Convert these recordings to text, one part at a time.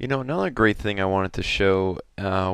Another great thing I wanted to show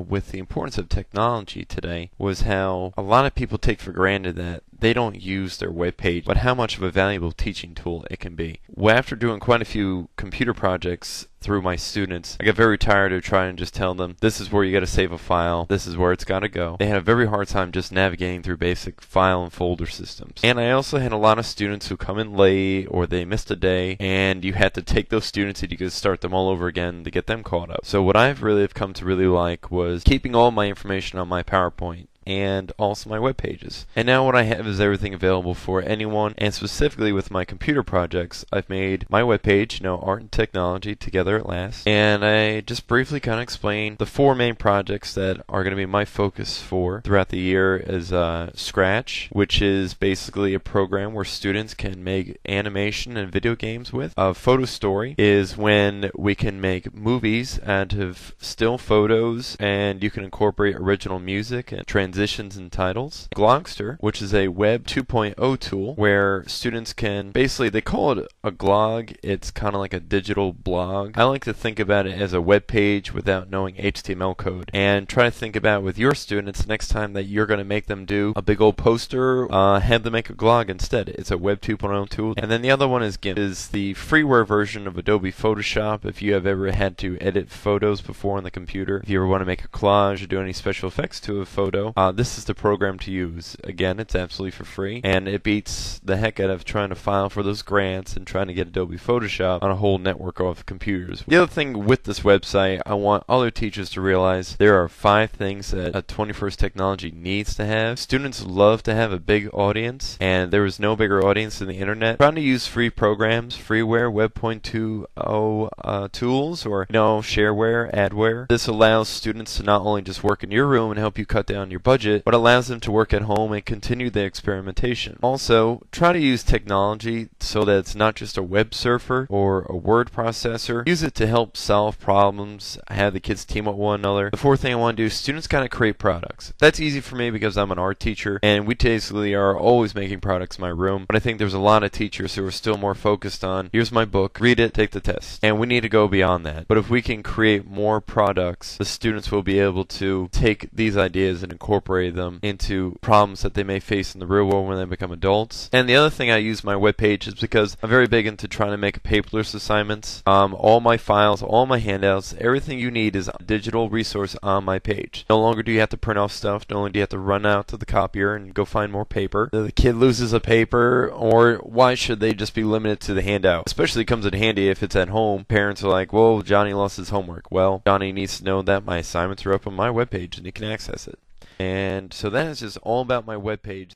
with the importance of technology today was how a lot of people take for granted that they don't use their web page, but how much of a valuable teaching tool it can be. Well, after doing quite a few computer projects through my students, I got very tired of trying to just tell them, this is where you got to save a file, this is where it's got to go. They had a very hard time just navigating through basic file and folder systems. And I also had a lot of students who come in late or they missed a day, and you had to take those students and you could start them all over again to get them caught up. So what I've really come to really like was keeping all my information on my PowerPoint and also my web pages. And now what I have is everything available for anyone, and specifically with my computer projects, I've made my web page, Art and Technology Together at Last, and I just briefly kind of explain the four main projects that are going to be my focus for throughout the year is Scratch, which is basically a program where students can make animation and video games with. Photo Story is when we can make movies out of still photos, and you can incorporate original music and transitions and titles. Glogster, which is a Web 2.0 tool where students can basically, they call it a glog, it's kind of like a digital blog. I like to think about it as a web page without knowing HTML code, and try to think about with your students next time that you're going to make them do a big old poster, have them make a glog instead. It's a Web 2.0 tool. And then the other one is GIMP, is the freeware version of Adobe Photoshop if you have ever had to edit photos before on the computer. If you ever want to make a collage or do any special effects to a photo, this is the program to use. Again, it's absolutely for free, and it beats the heck out of trying to file for those grants and trying to get Adobe Photoshop on a whole network of computers. The other thing with this website, I want other teachers to realize there are 5 things that a 21st technology needs to have. Students love to have a big audience, and there is no bigger audience than the internet. Trying to use free programs, freeware, Web 2.0 tools, or shareware, adware. This allows students to not only just work in your room and help you cut down your budget, but allows them to work at home and continue the experimentation. Also, try to use technology so that it's not just a web surfer or a word processor. Use it to help solve problems, have the kids team up with one another. The fourth thing I want to do is students kind of create products. That's easy for me because I'm an art teacher, and we basically are always making products in my room, but I think there's a lot of teachers who are still more focused on, here's my book, read it, take the test. And we need to go beyond that. But if we can create more products, the students will be able to take these ideas and incorporate them into problems that they may face in the real world when they become adults. And the other thing I use my webpage is because I'm very big into trying to make paperless assignments. All my files, all my handouts, everything you need is a digital resource on my page. No longer do you have to print off stuff, no longer do you have to run out to the copier and go find more paper. The kid loses a paper, or why should they just be limited to the handout? Especially comes in handy if it's at home. Parents are like, well, Johnny lost his homework. Well, Johnny needs to know that my assignments are up on my webpage and he can access it. And so that is just all about my webpage.